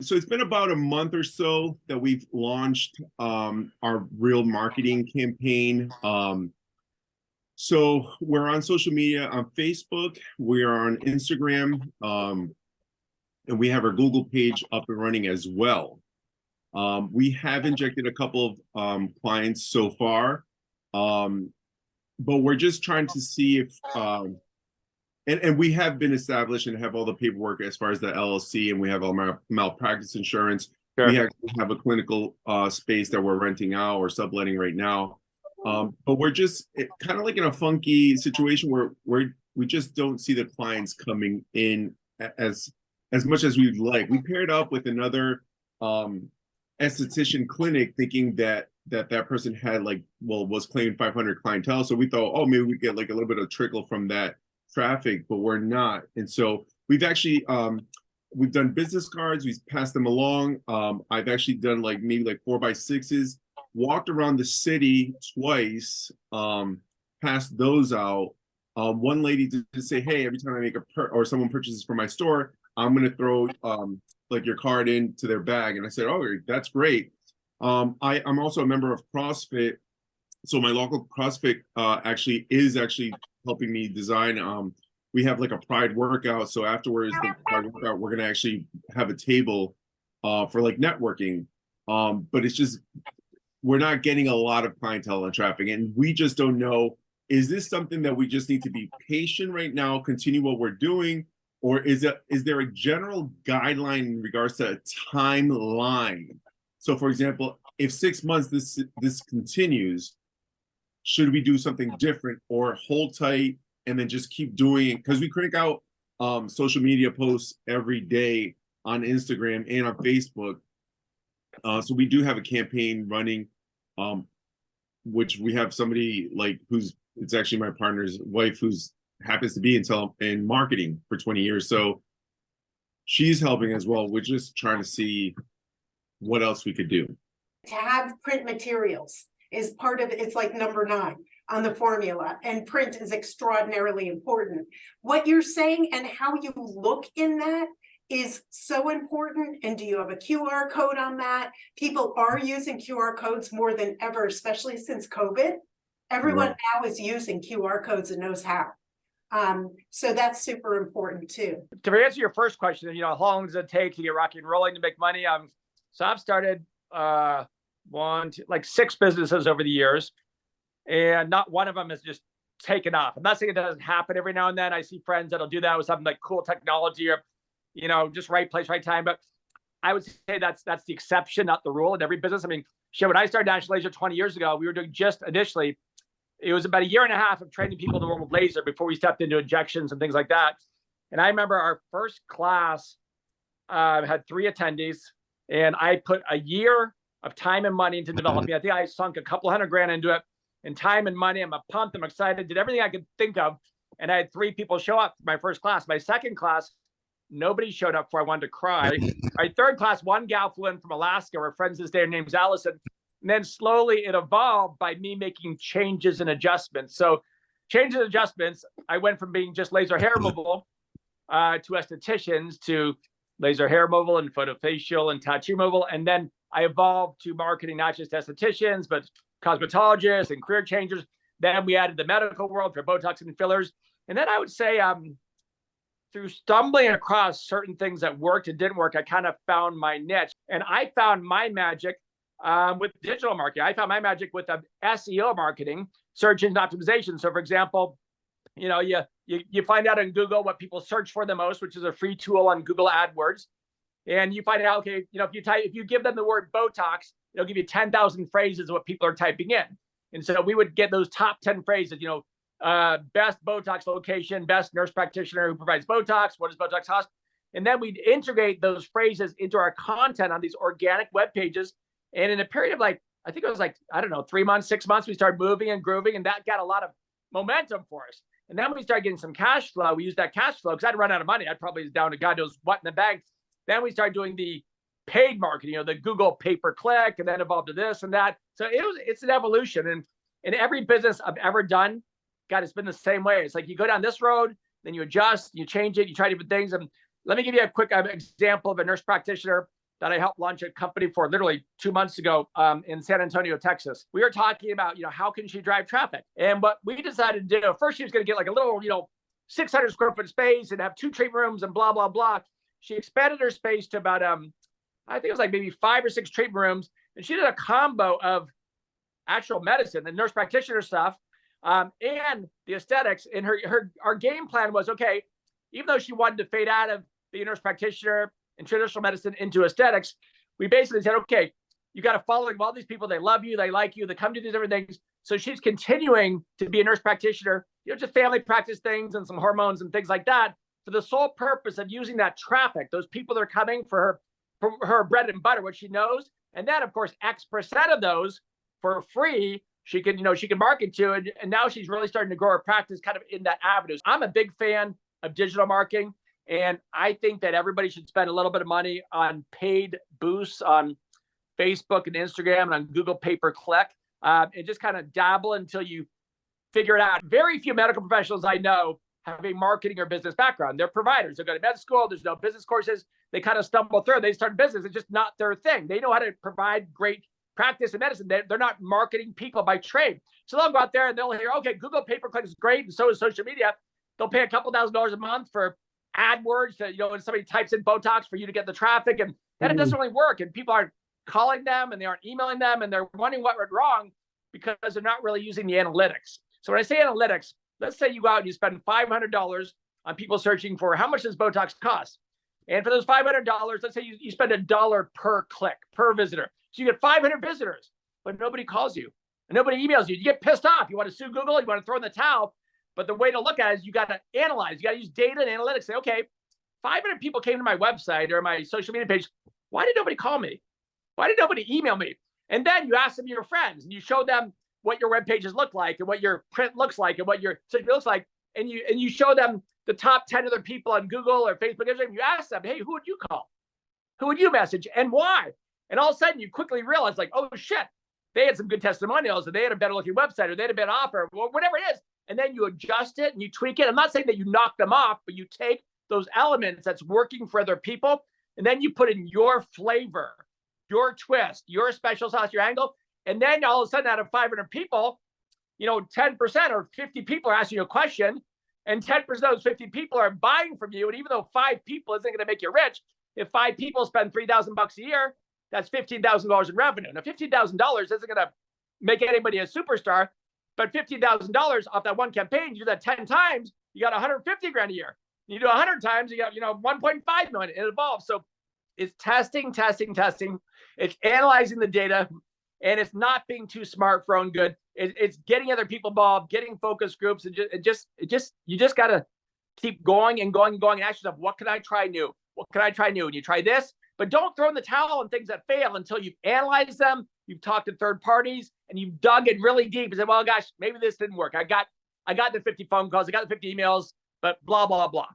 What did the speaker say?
So it's been about a month or so that we've launched our real marketing campaign. So we're on social media on Facebook, we are on Instagram, and we have our Google page up and running as well. We have injected a couple of clients so far, but we're just trying to see if and we have been established and have all the paperwork as far as the LLC, and we have all malpractice insurance. Sure. We actually have a clinical space that we're renting out or subletting right now. But we're just kind of like in a funky situation where we just don't see the clients coming in as much as we'd like. We paired up with another esthetician clinic thinking that person had was claiming 500 clientele. So we thought, oh, maybe we get like a little bit of trickle from that traffic, but we're not. And so we've actually we've done business cards, we've passed them along. I've actually done maybe 4x6s, walked around the city twice, passed those out. One lady did say, hey, every time I make or someone purchases from my store, I'm gonna throw your card into their bag. And I said, oh, that's great. I'm also a member of CrossFit. So my local CrossFit actually is helping me design. We have like a pride workout. So afterwards, the pride workout, we're gonna actually have a table for networking. But it's just, we're not getting a lot of clientele and traffic, and we just don't know, is this something that we just need to be patient right now, continue what we're doing, or is there a general guideline in regards to a timeline? So for example, if 6 months this continues, should we do something different or hold tight and then just keep doing it? Because we crank out social media posts every day on Instagram and on Facebook. So we do have a campaign running, which we have somebody it's actually my partner's wife who's happens to be in marketing for 20 years. So she's helping as well. We're just trying to see what else we could do. To have print materials is part of it. It's like number 9 on the formula, and print is extraordinarily important. What you're saying and how you look in that is so important. And do you have a QR code on that? People are using QR codes more than ever, especially since COVID. Everyone now is using QR codes and knows how. So that's super important too. To answer your first question, how long does it take to get rocky and rolling to make money? So I've started 6 businesses over the years, and not one of them has just taken off. I'm not saying it doesn't happen every now and then. I see friends that'll do that with something like cool technology or, just right place, right time. But I would say that's the exception, not the rule in every business. When I started National Laser 20 years ago, we were doing just initially, it was about 1.5 years of training people in the world of laser before we stepped into injections and things like that. And I remember our first class had 3 attendees, and I put a year of time and money into developing. I think I sunk a couple $100,000 into it, and time and money. I'm pumped, I'm excited, did everything I could think of. And I had 3 people show up for my first class. My second class, nobody showed up for. I wanted to cry. My third class, one gal flew in from Alaska. We're friends this day. Her name's Allison. And then slowly it evolved by me making changes and adjustments. So changes and adjustments, I went from being just laser hair removal to estheticians to laser hair removal and photofacial and tattoo removal. And then I evolved to marketing, not just estheticians, but cosmetologists and career changers. Then we added the medical world for Botox and fillers. And then I would say through stumbling across certain things that worked and didn't work, I kind of found my niche. And I found my magic with digital marketing. I found my magic with SEO marketing, search engine optimization. So for example, you find out in Google what people search for the most, which is a free tool on Google AdWords. And you find out, okay, if you give them the word Botox, it'll give you 10,000 phrases of what people are typing in. And so we would get those top 10 phrases, best Botox location, best nurse practitioner who provides Botox, what does Botox cost? And then we'd integrate those phrases into our content on these organic web pages. And in a period of I think it was 3 months, 6 months, we started moving and grooving, and that got a lot of momentum for us. And then we started getting some cash flow. We used that cash flow because I'd run out of money. I'd probably down to God knows what in the bank. Then we started doing the paid marketing, the Google pay-per-click, and then evolved to this and that. So it's an evolution. And in every business I've ever done, God, it's been the same way. It's like you go down this road, then you adjust, you change it, you try different things. And let me give you a quick example of a nurse practitioner that I helped launch a company for literally 2 months ago in San Antonio, Texas. We were talking about, how can she drive traffic? And what we decided to do, first she was going to get like a little, 600 square foot space and have 2 treatment rooms and blah, blah, blah. She expanded her space to about, I think it was like maybe 5 or 6 treatment rooms. And she did a combo of actual medicine, the nurse practitioner stuff, and the aesthetics. And our game plan was, okay, even though she wanted to fade out of being a nurse practitioner and traditional medicine into aesthetics, we basically said, okay, you got to follow all these people. They love you. They like you. They come to these different things. So she's continuing to be a nurse practitioner, just family practice things and some hormones and things like that, for the sole purpose of using that traffic, those people that are coming for her bread and butter, what she knows. And then, of course, X% of those for free, she can market to. And now she's really starting to grow her practice kind of in that avenue. I'm a big fan of digital marketing. And I think that everybody should spend a little bit of money on paid boosts on Facebook and Instagram and on Google pay-per-click, and just kind of dabble until you figure it out. Very few medical professionals I know have a marketing or business background. They're providers. They go to med school. There's no business courses. They kind of stumble through. They start a business. It's just not their thing. They know how to provide great practice in medicine. They're not marketing people by trade. So they'll go out there and they'll hear, okay, Google pay-per-click is great, and so is social media. They'll pay a couple $1,000s a month for AdWords to, when somebody types in Botox for you to get the traffic, and then it doesn't really work. And people aren't calling them and they aren't emailing them, and they're wondering what went wrong because they're not really using the analytics. So when I say analytics, let's say you go out and you spend $500 on people searching for how much does Botox cost? And for those $500, let's say you spend $1 per click, per visitor. So you get 500 visitors, but nobody calls you and nobody emails you. You get pissed off. You want to sue Google. You want to throw in the towel. But the way to look at it is you got to analyze. You got to use data and analytics. Say, okay, 500 people came to my website or my social media page. Why did nobody call me? Why did nobody email me? And then you ask them your friends and you show them what your web pages look like and what your print looks like and what your social media looks like. And you show them the top 10 other people on Google or Facebook. You ask them, hey, who would you call? Who would you message and why? And all of a sudden you quickly realize, like, oh shit, they had some good testimonials, or they had a better looking website, or they had a better offer, or whatever it is. And then you adjust it and you tweak it. I'm not saying that you knock them off, but you take those elements that's working for other people, and then you put in your flavor, your twist, your special sauce, your angle. And then all of a sudden, out of 500 people, 10% or 50 people are asking you a question, and 10% of those 50 people are buying from you. And even though 5 people isn't going to make you rich, if 5 people spend $3,000 a year, that's $15,000 in revenue. Now, $15,000 isn't going to make anybody a superstar, but $15,000 off that one campaign, you do that 10 times, you got 150 grand a year. You do 100 times, you got 1.5 million. It evolves. So it's testing. It's analyzing the data, and it's not being too smart for own good. It's getting other people involved, getting focus groups, and you just got to keep going and ask yourself, what can I try new? What can I try new? And you try this, but don't throw in the towel on things that fail until you've analyzed them, you've talked to third parties, and you've dug it really deep and said, well, gosh, maybe this didn't work. I got the 50 phone calls, I got the 50 emails, but blah, blah, blah.